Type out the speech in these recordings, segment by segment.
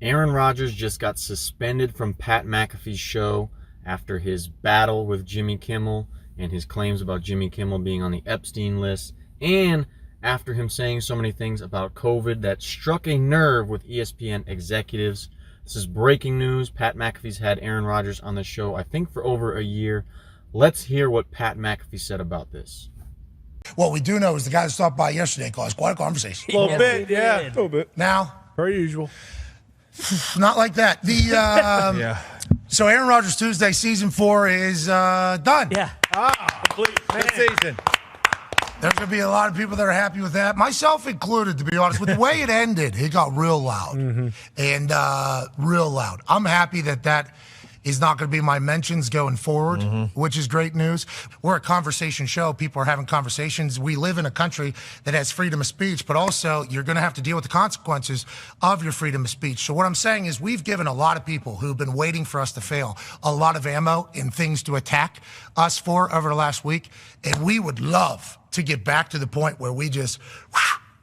Aaron Rodgers just got suspended from Pat McAfee's show after his battle with Jimmy Kimmel and his claims about Jimmy Kimmel being on the Epstein list, and after him saying so many things about COVID that struck a nerve with ESPN executives. This is breaking news. Pat McAfee's had Aaron Rodgers on the show, I think, for over a year. Let's hear what Pat McAfee said about this. What we do know is the guy that stopped by yesterday caused quite a conversation. A little bit, yeah. A little bit. Now, per usual. Not like that. Yeah. So Aaron Rodgers Tuesday, season 4 is done. Yeah. Complete season. There's going to be a lot of people that are happy with that, myself included, to be honest. With the way it ended, it got real loud. And real loud. I'm happy that is not going to be my mentions going forward, which is great news. We're a conversation show. People are having conversations. We live in a country that has freedom of speech, but also you're going to have to deal with the consequences of your freedom of speech. So what I'm saying is we've given a lot of people who've been waiting for us to fail a lot of ammo and things to attack us for over the last week. And we would love to get back to the point where we just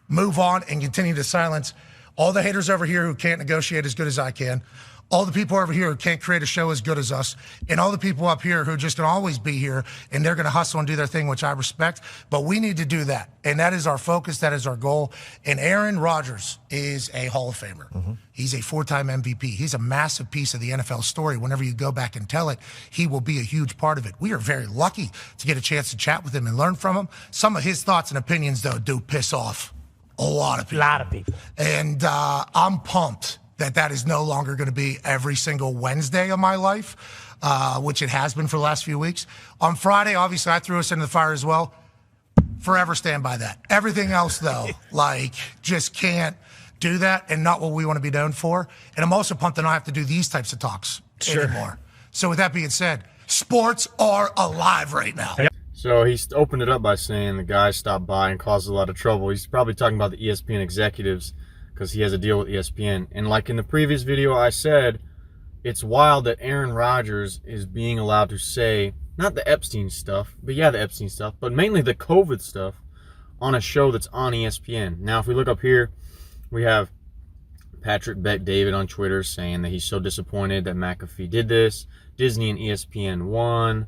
move on and continue to silence all the haters over here who can't negotiate as good as I can, all the people over here who can't create a show as good as us, and all the people up here who are just going to always be here, and they're going to hustle and do their thing, which I respect. But we need to do that, and that is our focus. That is our goal. And Aaron Rodgers is a Hall of Famer. He's a 4-time MVP. He's a massive piece of the NFL story. Whenever you go back and tell it, he will be a huge part of it. We are very lucky to get a chance to chat with him and learn from him. Some of his thoughts and opinions, though, do piss off a lot of people. And I'm pumped that is no longer going to be every single Wednesday of my life, which it has been for the last few weeks. On Friday, obviously, I threw us into the fire as well. Forever stand by that. Everything else, though, just can't do that, and not what we want to be known for. And I'm also pumped that I don't have to do these types of talks anymore. So with that being said, sports are alive right now. So he's opened it up by saying the guy stopped by and caused a lot of trouble. He's probably talking about the ESPN executives, because he has a deal with ESPN. And like in the previous video I said, it's wild that Aaron Rodgers is being allowed to say, not the Epstein stuff, but yeah, the Epstein stuff, but mainly the COVID stuff on a show that's on ESPN. Now, if we look up here, we have Patrick Bet-David on Twitter saying that he's so disappointed that McAfee did this. Disney and ESPN won.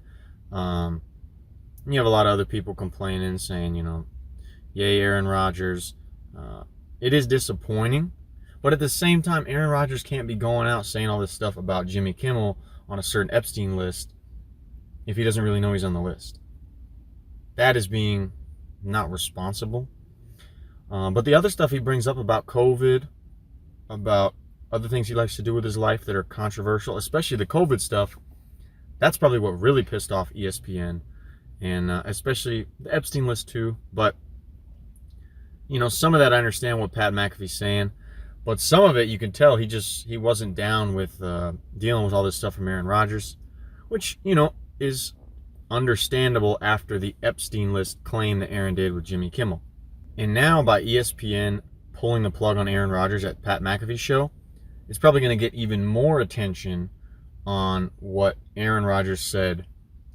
You have a lot of other people complaining, saying, yay, Aaron Rodgers. It is disappointing, but at the same time, Aaron Rodgers can't be going out saying all this stuff about Jimmy Kimmel on a certain Epstein list if he doesn't really know he's on the list. That is being not responsible. But the other stuff he brings up about COVID, about other things he likes to do with his life that are controversial, especially the COVID stuff, that's probably what really pissed off ESPN, and especially the Epstein list too. But some of that I understand what Pat McAfee's saying, but some of it you can tell he wasn't down with dealing with all this stuff from Aaron Rodgers, which, is understandable after the Epstein list claim that Aaron did with Jimmy Kimmel. And now by ESPN pulling the plug on Aaron Rodgers at Pat McAfee's show, it's probably going to get even more attention on what Aaron Rodgers said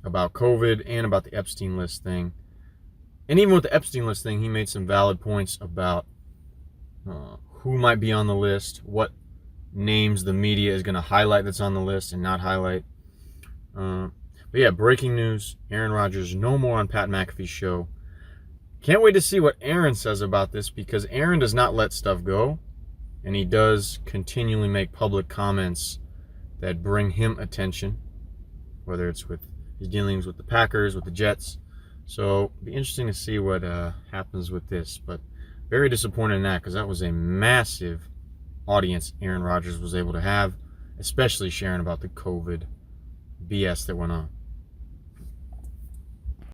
about COVID and about the Epstein list thing. And even with the Epstein list thing, he made some valid points about who might be on the list, what names the media is going to highlight that's on the list and not highlight. But yeah, breaking news, Aaron Rodgers no more on Pat McAfee's show. Can't wait to see what Aaron says about this, because Aaron does not let stuff go, and he does continually make public comments that bring him attention, whether it's with his dealings with the Packers, with the Jets. So it'll be interesting to see what happens with this. But very disappointed in that, because that was a massive audience Aaron Rodgers was able to have, especially sharing about the COVID BS that went on.